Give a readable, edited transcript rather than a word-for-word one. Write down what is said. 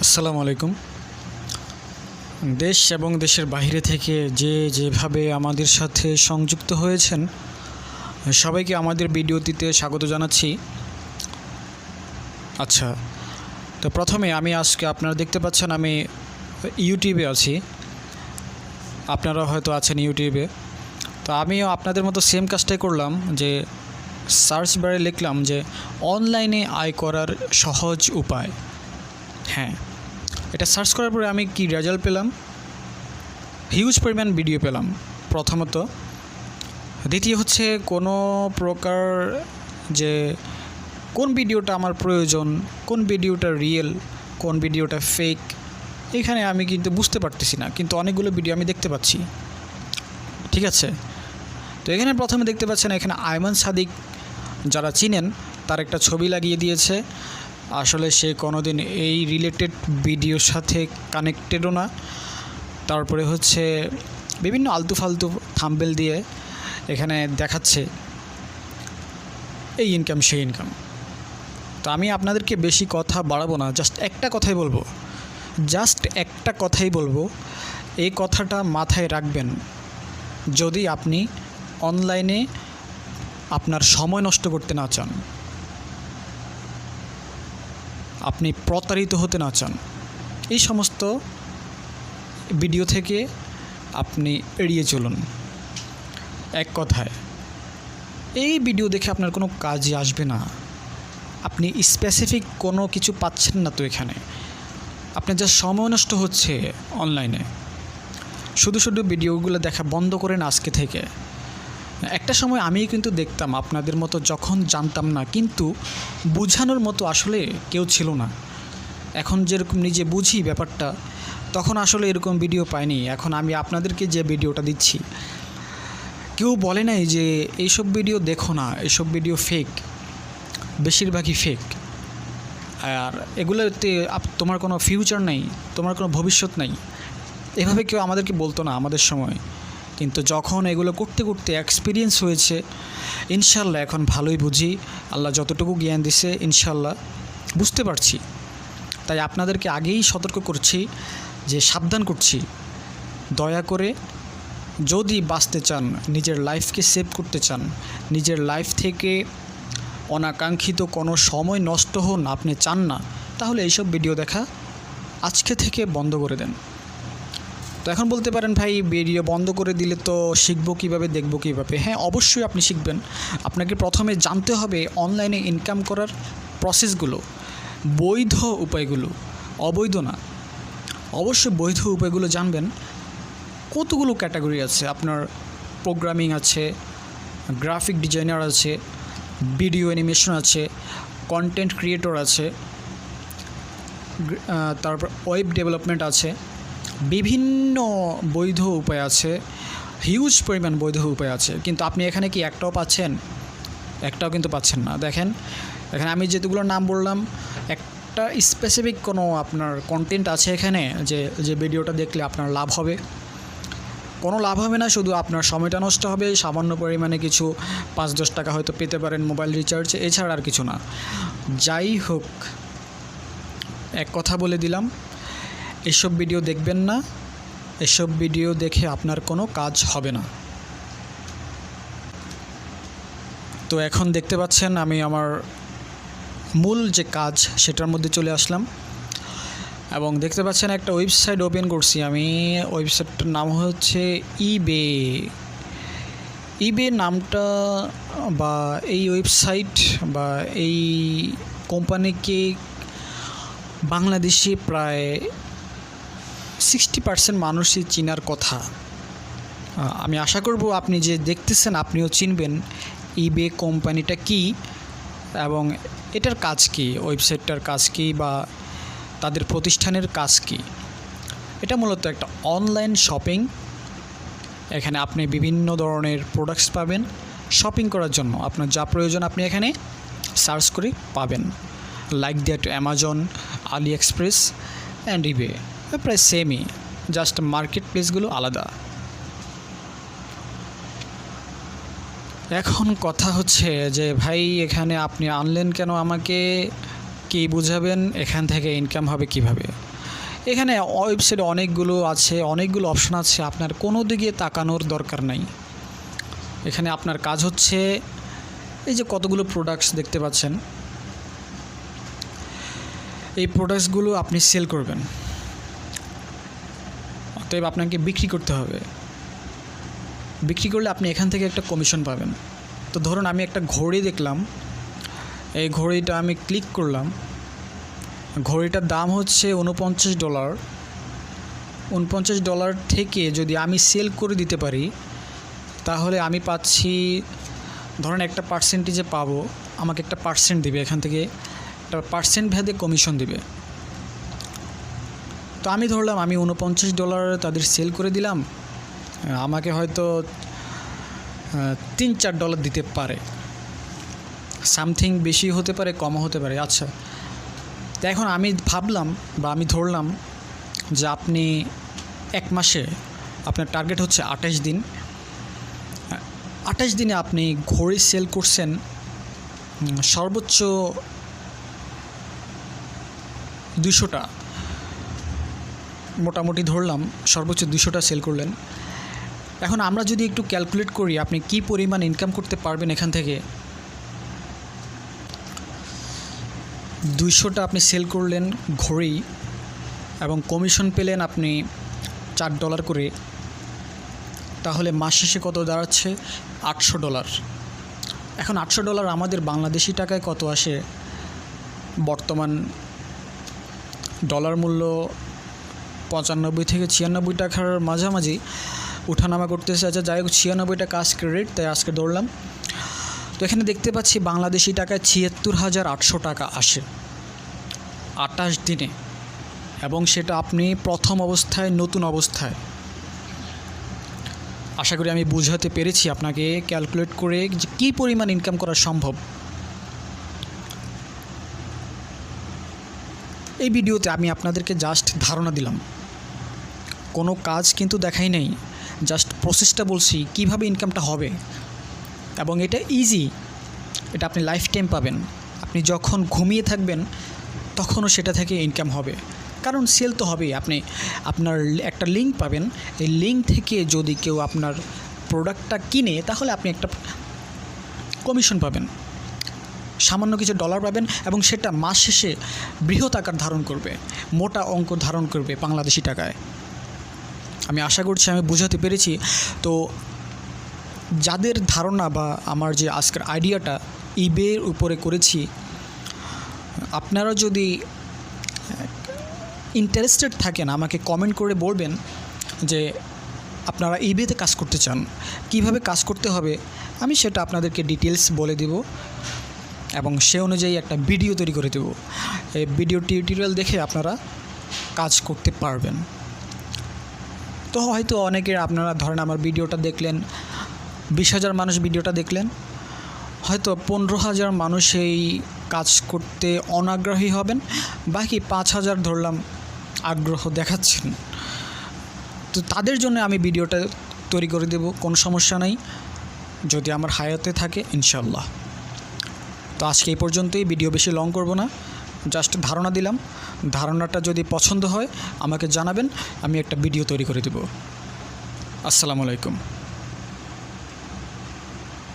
আসসালামু আলাইকুম। দেশ এবং দেশের বাইরে থেকে যেভাবে আমাদের সাথে সংযুক্ত হয়েছেন সবাইকে আমাদের ভিডিওটিতে স্বাগত জানাচ্ছি। আচ্ছা, তো প্রথমে আজকে আপনারা দেখতে পাচ্ছেন আমি ইউটিউবে আছি, আপনারা হয়তো আছেন ইউটিউবে। তো আমিও আপনাদের মতো সেম কাজটাই করলাম, যে সার্চ বারে লিখলাম যে অনলাইনে আয় করার সহজ উপায়। হ্যাঁ, এটা সার্চ করার পরে আমি কি রেজাল্ট পেলাম? হিউজ পরিমাণ ভিডিও পেলাম প্রথমত। দ্বিতীয় হচ্ছে কোনো প্রকার যে কোন ভিডিওটা আমার প্রয়োজন, কোন ভিডিওটা রিয়েল, কোন ভিডিওটা ফেক, এখানে আমি কিন্তু বুঝতে পারতেছি না, কিন্তু অনেকগুলো ভিডিও আমি দেখতে পাচ্ছি। ঠিক আছে, তো এখানে প্রথমে দেখতে পাচ্ছেন এখানে আয়মান সাদিক, যারা চিনেন তার একটা ছবি লাগিয়ে দিয়েছে। আসলে সে কোনোদিন এই রিলেটেড ভিডিওর সাথে কানেক্টেডও না। তারপরে হচ্ছে বিভিন্ন আলতু ফালতু থাম্বনেল দিয়ে এখানে দেখাচ্ছে এই ইনকাম সেই ইনকাম। তো আমি আপনাদেরকে বেশি কথা বাড়াবো না, জাস্ট একটা কথাই বলবো। এই কথাটা মাথায় রাখবেন, যদি আপনি অনলাইনে আপনার সময় নষ্ট করতে না চান, আপনি প্রতারিত হতে না চান, এই সমস্ত ভিডিও থেকে আপনি এড়িয়ে চলুন। এক কথায়, এই ভিডিও দেখে আপনার কোনো কাজে আসবে না। আপনি স্পেসিফিক কোনো কিছু পাচ্ছেন না, তো এখানে আপনার যা সময় নষ্ট হচ্ছে অনলাইনে। শুধু ভিডিওগুলো দেখা বন্ধ করেন আজকে থেকে। একটা সময় আমি কিন্তু দেখতাম আপনাদের মতো, যখন জানতাম না কিন্তু বোঝানোর মতো আসলে কেউ ছিল না। এখন যেরকম নিজে বুঝি ব্যাপারটা, তখন আসলে এরকম ভিডিও পাইনি। এখন আমি আপনাদেরকে যে ভিডিওটা দিচ্ছি, কেউ বলে নাই যে এইসব ভিডিও দেখো না, এইসব ভিডিও ফেক, বেশিরভাগই ফেক, আর এগুলোতে তোমার কোনো ফিউচার নেই, তোমার কোনো ভবিষ্যৎ নেই, এভাবে কেউ আমাদেরকে বলতো না আমাদের সময়। কিন্তু যখন এগুলো করতে করতে এক্সপিরিয়েন্স হয়েছে, ইনশাল্লাহ এখন ভালোই বুঝি। আল্লাহ যতটুকু জ্ঞান দিছে ইনশাল্লাহ বুঝতে পারছি। তাই আপনাদেরকে আগেই সতর্ক করছি, যে সাবধান করছি, দয়া করে যদি বাঁচতে চান, নিজের লাইফকে সেভ করতে চান, নিজের লাইফ থেকে অনাকাঙ্ক্ষিত কোনো সময় নষ্ট হন আপনি চান না, তাহলে এইসব ভিডিও দেখা আজকে থেকে বন্ধ করে দেন। তো এখন বলতে পারেন, ভাই ভিডিও বন্ধ করে দিলে তো শিখবো কীভাবে, দেখবো কীভাবে? হ্যাঁ, অবশ্যই আপনি শিখবেন। আপনাকে প্রথমে জানতে হবে অনলাইনে ইনকাম করার প্রসেসগুলো, বৈধ উপায়গুলো, অবৈধ না। অবশ্যই বৈধ উপায়গুলো জানবেন। কতগুলো ক্যাটাগরি আছে, আপনার প্রোগ্রামিং আছে, গ্রাফিক ডিজাইনার আছে, ভিডিও অ্যানিমেশন আছে, কন্টেন্ট ক্রিয়েটর আছে, তারপর ওয়েব ডেভেলপমেন্ট আছে, বিভিন্ন বৈধ উপায় আছে, হিউজ পরিমাণ বৈধ উপায় আছে। কিন্তু আপনি এখানে কি একটাও পাচ্ছেন? একটাও কিন্তু পাচ্ছেন না। দেখেন এখানে আমি যেগুলোর নাম বললাম, একটা স্পেসিফিক কোনো আপনার কন্টেন্ট আছে এখানে, যে ভিডিওটা দেখলে আপনার লাভ হবে? কোনো লাভ হবে না, শুধু আপনার সময়টা নষ্ট হবে। সামান্য পরিমাণে কিছু 5-10 টাকা হয়তো পেতে পারেন মোবাইল রিচার্জ, এছাড়া আর কিছু না। যাই হোক, এক কথা বলে দিলাম, এসব ভিডিও দেখবেন না। এসব ভিডিও দেখে আপনার কোনো কাজ হবে না। তো এখন দেখতে পাচ্ছেন আমি আমার মূল যে কাজ সেটার মধ্যে চলে আসলাম, এবং দেখতে পাচ্ছেন একটা ওয়েবসাইট ওপেন করছি আমি। ওয়েবসাইটটার নাম হচ্ছে ইবে নামটা, বা এই ওয়েবসাইট বা এই কোম্পানিকে বাংলাদেশে প্রায় 60% মানুষই চিনার কথা। আমি আশা করব আপনি যে দেখতেছেন আপনিও চিনবেন ইবে কোম্পানিটা কি এবং এটার কাজ কি, ওয়েবসাইটটার কাজ কি, বা তাদের প্রতিষ্ঠানের কাজ কি। এটা মূলত একটা অনলাইন শপিং। এখানে আপনি বিভিন্ন ধরনের প্রোডাক্টস পাবেন। শপিং করার জন্য আপনার যা প্রয়োজন আপনি এখানে সার্চ করে পাবেন। Like that Amazon, AliExpress and eBay প্রায় সেমই, জাস্ট মার্কেট প্লেসগুলো আলাদা। এখন কথা হচ্ছে যে ভাই এখানে আপনি আনলেন কেন, আমাকে কি বুঝাবেন, এখান থেকে ইনকাম হবে কিভাবে? এখানে ওয়েবসাইটে অনেকগুলো আছে, অনেকগুলো অপশন আছে, আপনার কোনো দিকে তাকানোর দরকার নাই। এখানে আপনার কাজ হচ্ছে এই যে কতগুলো প্রোডাক্টস দেখতে পাচ্ছেন, এই প্রোডাক্টসগুলো আপনি সেল করবেন। অতএব আপনাকে বিক্রি করতে হবে। বিক্রি করলে আপনি এখান থেকে একটা কমিশন পাবেন। তো ধরুন আমি একটা ঘড়ি দেখলাম, এই ঘড়িটা আমি ক্লিক করলাম, ঘড়িটার দাম হচ্ছে $49। $49 থেকে যদি আমি সেল করে দিতে পারি তাহলে আমি পাচ্ছি, ধরেন একটা পার্সেন্টেজে পাবো, আমাকে একটা পার্সেন্ট দিবে, এখান থেকে একটা পার্সেন্ট ভেদে কমিশন দিবে। তো আমি ধরলাম আমি $49 তাদের সেল করে দিলাম, আমাকে হয়তো $3-4 দিতে পারে, সামথিং বেশি হতে পারে, কমও হতে পারে। আচ্ছা, তো এখন আমি ভাবলাম বা আমি ধরলাম যে আপনি এক মাসে আপনার টার্গেট হচ্ছে 28 দিন। 28 দিনে আপনি ঘড়ি সেল করছেন সর্বোচ্চ 200টা, মোটামুটি ধরলাম সর্বোচ্চ 200টা সেল করলেন। এখন আমরা যদি একটু ক্যালকুলেট করি আপনি কি পরিমাণ ইনকাম করতে পারবেন এখান থেকে। 200টা আপনি সেল করলেন ঘড়ি এবং কমিশন পেলেন আপনি $4 করে, তাহলে মাস শেষে কত দাঁড়াচ্ছে? $800। এখন $800 আমাদের বাংলাদেশি টাকায় কত আসে? বর্তমান ডলার মূল্য 95 থেকে 96 টাকার মাঝামাঝি উঠানামা করতেছে। আচ্ছা যাই হোক, 96 টাকা আজকের রেট, তাই আজকে ধরলাম। তো এখানে দেখতে পাচ্ছি বাংলাদেশি টাকায় ৭৬,৮০০ টাকা আসে 28 দিনে, এবং সেটা আপনি প্রথম অবস্থায়, নতুন অবস্থায়। আশা করি আমি বোঝাতে পেরেছি আপনাকে ক্যালকুলেট করে যে কী পরিমাণ ইনকাম করা সম্ভব। এই ভিডিওতে আমি আপনাদেরকে জাস্ট ধারণা দিলাম, কোনো কাজ কিন্তু দেখাই নেই, জাস্ট প্রসেসটা বলছি কিভাবে ইনকামটা হবে। এবং এটা ইজি, এটা আপনি লাইফ টাইম পাবেন। আপনি যখন ঘুমিয়ে থাকবেন তখনও সেটা থেকে ইনকাম হবে, কারণ সেল তো হবেই। আপনি আপনার একটা লিঙ্ক পাবেন, এই লিঙ্ক থেকে যদি কেউ আপনার প্রোডাক্টটা কিনে তাহলে আপনি একটা কমিশন পাবেন, সামান্য কিছু ডলার পাবেন, এবং সেটা মাস শেষে বৃহৎ আকার ধারণ করবে, মোটা অঙ্ক ধারণ করবে বাংলাদেশি টাকায়। আমি আশা করছি আমি বোঝাতে পেরেছি। তো যাদের ধারণা বা আমার যে আজকের আইডিয়াটা ইবের উপরে করেছি, আপনারা যদি ইন্টারেস্টেড থাকেন আমাকে কমেন্ট করে বলবেন যে আপনারা ইবেতে কাজ করতে চান, কিভাবে কাজ করতে হবে আমি সেটা আপনাদেরকে ডিটেলস বলে দেব, এবং সে অনুযায়ী একটা ভিডিও তৈরি করে দেব। এই ভিডিও টিউটোরিয়াল দেখে আপনারা কাজ করতে পারবেন। তো হয়তো অনেকের, আপনারা ধরেন আমার ভিডিওটা দেখলেন, 20,000 মানুষ ভিডিওটা দেখলেন, হয়তো 15,000 মানুষ এই কাজ করতে অনাগ্রহী হবেন, বাকি 5,000 ধরলাম আগ্রহ দেখাচ্ছেন। তো তাদের জন্য আমি ভিডিওটা তৈরি করে দেব, কোনো সমস্যা নাই, যদি আমার হায়াতে থাকে ইনশাল্লাহ। তো আজকে এই পর্যন্তই, ভিডিও বেশি লং করব না, জাস্ট ধারণা দিলাম। ধারণাটা যদি পছন্দ হয় আমাকে জানাবেন, আমি একটা ভিডিও তৈরি করে দেব। আসসালামু আলাইকুম।